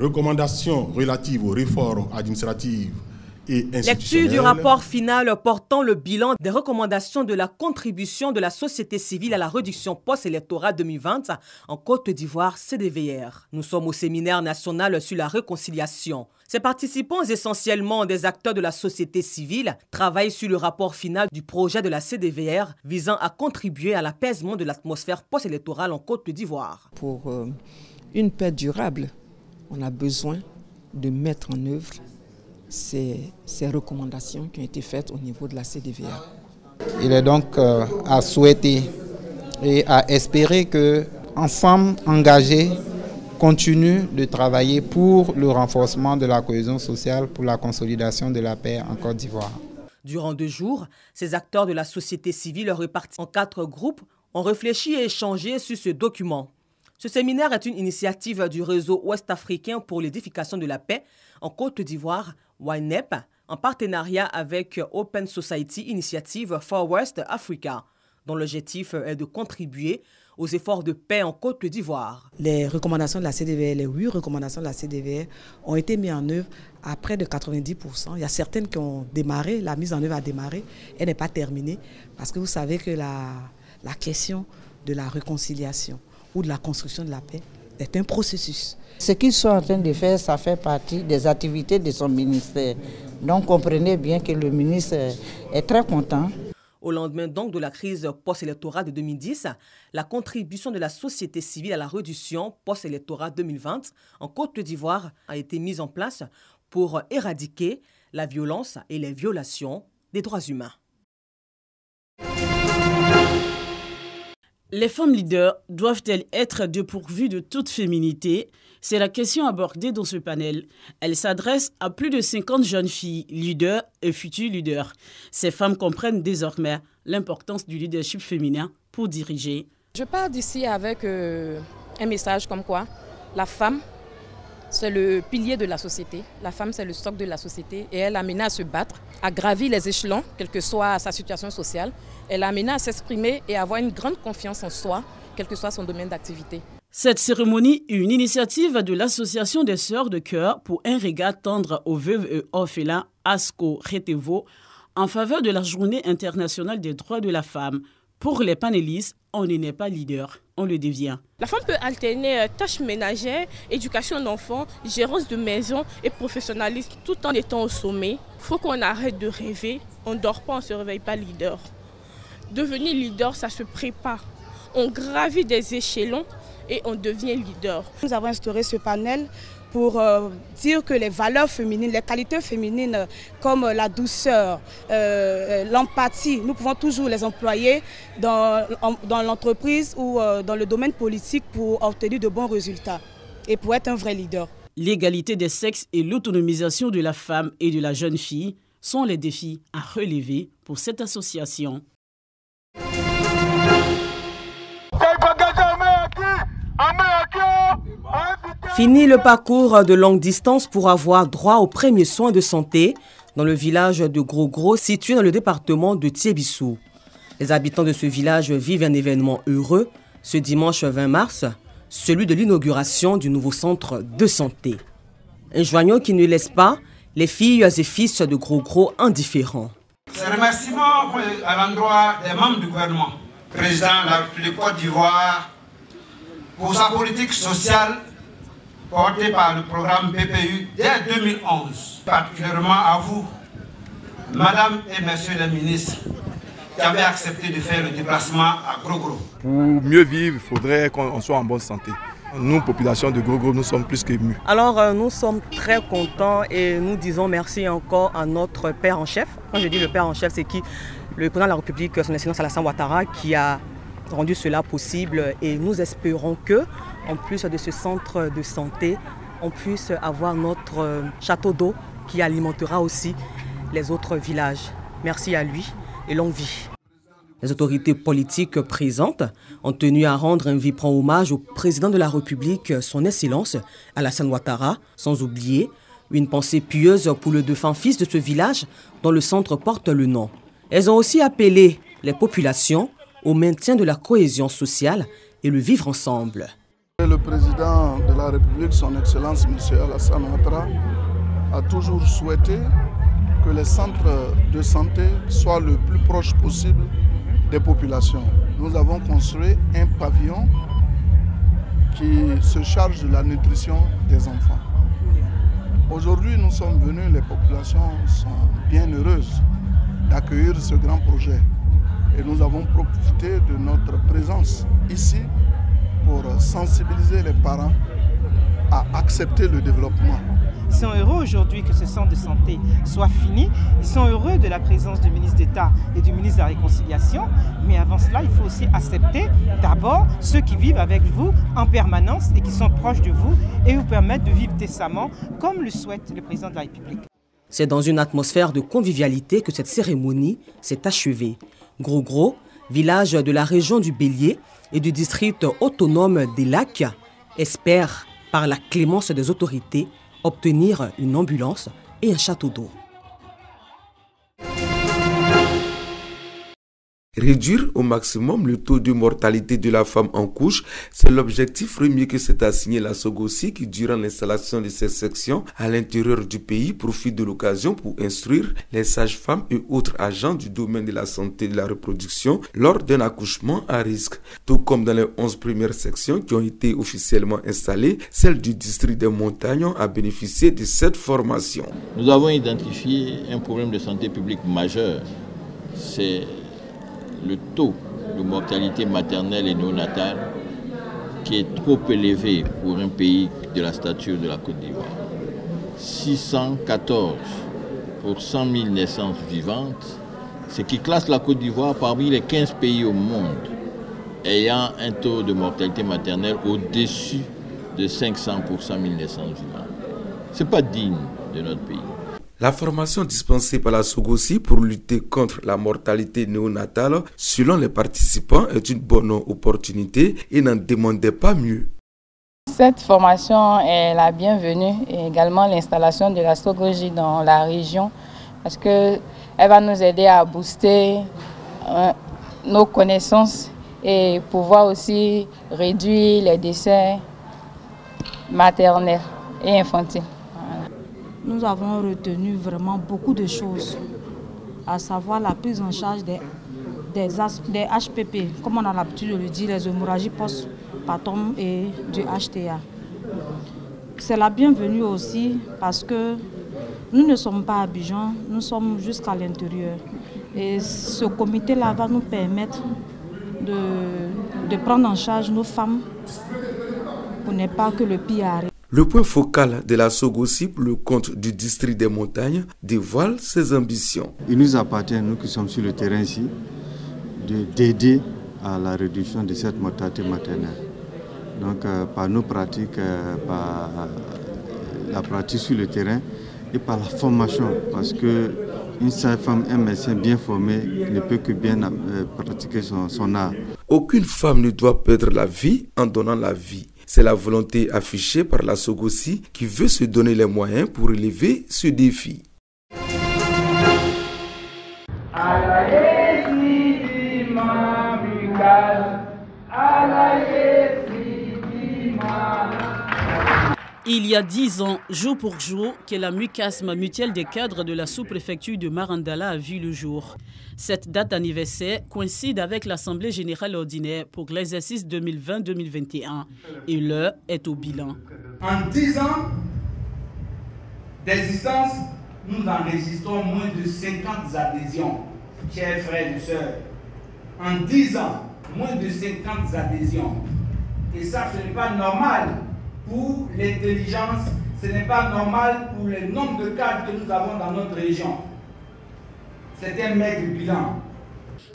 Recommandations relatives aux réformes administratives et institutionnelles. Lecture du rapport final portant le bilan des recommandations de la contribution de la société civile à la réduction post-électorale 2020 en Côte d'Ivoire CDVR. Nous sommes au séminaire national sur la réconciliation. Ces participants, essentiellement des acteurs de la société civile, travaillent sur le rapport final du projet de la CDVR visant à contribuer à l'apaisement de l'atmosphère post-électorale en Côte d'Ivoire. Pour une paix durable, on a besoin de mettre en œuvre ces recommandations qui ont été faites au niveau de la CDVR. Il est donc à souhaiter et à espérer que, ensemble engagés, continuent de travailler pour le renforcement de la cohésion sociale, pour la consolidation de la paix en Côte d'Ivoire. Durant 2 jours, ces acteurs de la société civile répartis en 4 groupes ont réfléchi et échangé sur ce document. Ce séminaire est une initiative du réseau ouest-africain pour l'édification de la paix en Côte d'Ivoire, WINEP, en partenariat avec Open Society Initiative for West Africa, dont l'objectif est de contribuer aux efforts de paix en Côte d'Ivoire. Les recommandations de la CDVR, les 8 recommandations de la CDVR ont été mises en œuvre à près de 90%. Il y a certaines qui ont démarré, la mise en œuvre a démarré, elle n'est pas terminée, parce que vous savez que la question de la réconciliation ou de la construction de la paix est un processus. Ce qu'ils sont en train de faire, ça fait partie des activités de son ministère. Donc comprenez bien que le ministre est très content. Au lendemain donc de la crise post-électorale de 2010, la contribution de la société civile à la réduction post-électorale 2020 en Côte d'Ivoire a été mise en place pour éradiquer la violence et les violations des droits humains. Les femmes leaders doivent-elles être dépourvues de toute féminité? C'est la question abordée dans ce panel. Elle s'adresse à plus de 50 jeunes filles, leaders et futurs leaders. Ces femmes comprennent désormais l'importance du leadership féminin pour diriger. Je pars d'ici avec un message comme quoi la femme, c'est le pilier de la société. La femme, c'est le socle de la société et elle est amenée à se battre, à gravir les échelons, quelle que soit sa situation sociale. Elle est amenée à s'exprimer et à avoir une grande confiance en soi, quel que soit son domaine d'activité. Cette cérémonie est une initiative de l'Association des Sœurs de Cœur pour un regard tendre aux veuves et orphelins ASCO Retevo en faveur de la Journée internationale des droits de la femme. Pour les panélistes, on n'est pas leader, on le devient. La femme peut alterner tâches ménagères, éducation d'enfants, gérance de maison et professionnalisme tout en étant au sommet. Il faut qu'on arrête de rêver, on ne dort pas, on ne se réveille pas leader. Devenir leader, ça se prépare. On gravit des échelons et on devient leader. Nous avons instauré ce panel pour dire que les valeurs féminines, les qualités féminines comme la douceur, l'empathie, nous pouvons toujours les employer dans l'entreprise ou dans le domaine politique pour obtenir de bons résultats et pour être un vrai leader. L'égalité des sexes et l'autonomisation de la femme et de la jeune fille sont les défis à relever pour cette association. Fini le parcours de longue distance pour avoir droit aux premiers soins de santé dans le village de Gros-Gros situé dans le département de Thiébissou. Les habitants de ce village vivent un événement heureux ce dimanche 20 mars, celui de l'inauguration du nouveau centre de santé. Un joyau qui ne laisse pas les filles et fils de Gros-Gros indifférents. Ces remerciements à l'endroit des membres du gouvernement, président de la République Côte d'Ivoire, pour sa politique sociale portée par le programme PPU dès 2011. Particulièrement à vous, Madame et Messieurs les ministres, qui avez accepté de faire le déplacement à Gros-Gros. Pour mieux vivre, il faudrait qu'on soit en bonne santé. Nous, population de Gros-Gros, nous sommes plus qu'émus. Alors, nous sommes très contents et nous disons merci encore à notre père en chef. Quand je dis le père en chef, c'est qui? Le président de la République, son Excellence Alassane Ouattara, qui a rendu cela possible et nous espérons que, en plus de ce centre de santé, on puisse avoir notre château d'eau qui alimentera aussi les autres villages. Merci à lui et longue vie. Les autorités politiques présentes ont tenu à rendre un vibrant hommage au président de la République, son Excellence Alassane Ouattara, sans oublier une pensée pieuse pour le défunt fils de ce village dont le centre porte le nom. Elles ont aussi appelé les populations au maintien de la cohésion sociale et le vivre ensemble. Le président de la République, son Excellence M. Alassane Ouattara, a toujours souhaité que les centres de santé soient le plus proche possible des populations. Nous avons construit un pavillon qui se charge de la nutrition des enfants. Aujourd'hui, nous sommes venus, les populations sont bien heureuses d'accueillir ce grand projet. Et nous avons profité de notre présence ici pour sensibiliser les parents à accepter le développement. Ils sont heureux aujourd'hui que ce centre de santé soit fini. Ils sont heureux de la présence du ministre d'État et du ministre de la Réconciliation. Mais avant cela, il faut aussi accepter d'abord ceux qui vivent avec vous en permanence et qui sont proches de vous et vous permettre de vivre décemment comme le souhaite le président de la République. C'est dans une atmosphère de convivialité que cette cérémonie s'est achevée. Gros, village de la région du Bélier et du district autonome des Lacs, espère, par la clémence des autorités, obtenir une ambulance et un château d'eau. Réduire au maximum le taux de mortalité de la femme en couche, c'est l'objectif premier que s'est assigné la SOGOSI qui, durant l'installation de ces sections à l'intérieur du pays, profite de l'occasion pour instruire les sages-femmes et autres agents du domaine de la santé et de la reproduction lors d'un accouchement à risque. Tout comme dans les 11 premières sections qui ont été officiellement installées, celle du district des Montagnes a bénéficié de cette formation. Nous avons identifié un problème de santé publique majeur. C'est le taux de mortalité maternelle et néonatale qui est trop élevé pour un pays de la stature de la Côte d'Ivoire. 614 pour 100 000 naissances vivantes, ce qui classe la Côte d'Ivoire parmi les 15 pays au monde ayant un taux de mortalité maternelle au-dessus de 500 pour 100 000 naissances vivantes. Ce n'est pas digne de notre pays. La formation dispensée par la SOGOSI pour lutter contre la mortalité néonatale, selon les participants, est une bonne opportunité et n'en demandait pas mieux. Cette formation est la bienvenue et également l'installation de la SOGOSI dans la région parce qu'elle va nous aider à booster nos connaissances et pouvoir aussi réduire les décès maternels et infantiles. Nous avons retenu vraiment beaucoup de choses, à savoir la prise en charge des HPP, comme on a l'habitude de le dire, les hémorragies post-partum et du HTA. C'est la bienvenue aussi parce que nous ne sommes pas à Abidjan, nous sommes jusqu'à l'intérieur. Et ce comité-là va nous permettre de prendre en charge nos femmes pour ne pas que le pire arrive. Le point focal de la SOGOSI pour le compte du district des Montagnes dévoile ses ambitions. Il nous appartient, nous qui sommes sur le terrain ici, d'aider à la réduction de cette mortalité maternelle. Donc par nos pratiques, par la pratique sur le terrain et par la formation, parce qu'une sage-femme, un médecin bien formé ne peut que bien pratiquer son art. Aucune femme ne doit perdre la vie en donnant la vie. C'est la volonté affichée par la SOGOSI qui veut se donner les moyens pour relever ce défi. Il y a 10 ans, jour pour jour, que la MUCASM, mutuelle des cadres de la sous-préfecture de Marandala, a vu le jour. Cette date anniversaire coïncide avec l'Assemblée générale ordinaire pour l'exercice 2020-2021 et l'heure est au bilan. En 10 ans d'existence, nous enregistrons moins de 50 adhésions, chers frères et sœurs. En 10 ans, moins de 50 adhésions. Et ça, ce n'est pas normal pour l'intelligence, ce n'est pas normal pour le nombre de cadres que nous avons dans notre région. C'est un maigre bilan.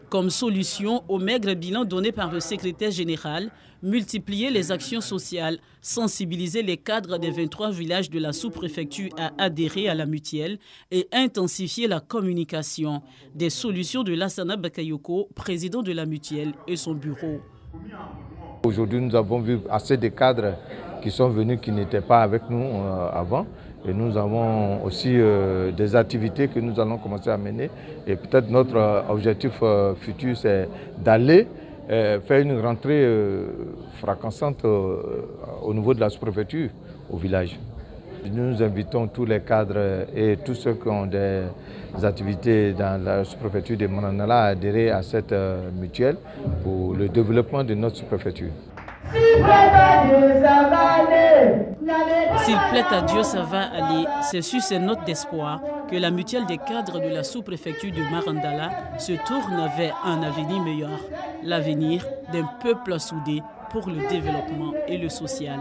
Comme solution au maigre bilan donné par le secrétaire général, multiplier les actions sociales, sensibiliser les cadres des 23 villages de la sous-préfecture à adhérer à la mutuelle et intensifier la communication. Des solutions de Lassana Bakayoko, président de la mutuelle et son bureau. Aujourd'hui, nous avons vu assez de cadres qui sont venus, qui n'étaient pas avec nous avant. Et nous avons aussi des activités que nous allons commencer à mener. Et peut-être notre objectif futur, c'est d'aller fait une rentrée fracassante au niveau de la sous-préfecture, au village. Nous invitons tous les cadres et tous ceux qui ont des activités dans la sous-préfecture de Manandala à adhérer à cette mutuelle pour le développement de notre sous-préfecture. S'il plaît à Dieu, ça va aller. C'est sur ces notes d'espoir que la mutuelle des cadres de la sous-préfecture de Marandala se tourne vers un avenir meilleur, l'avenir d'un peuple soudé pour le développement et le social.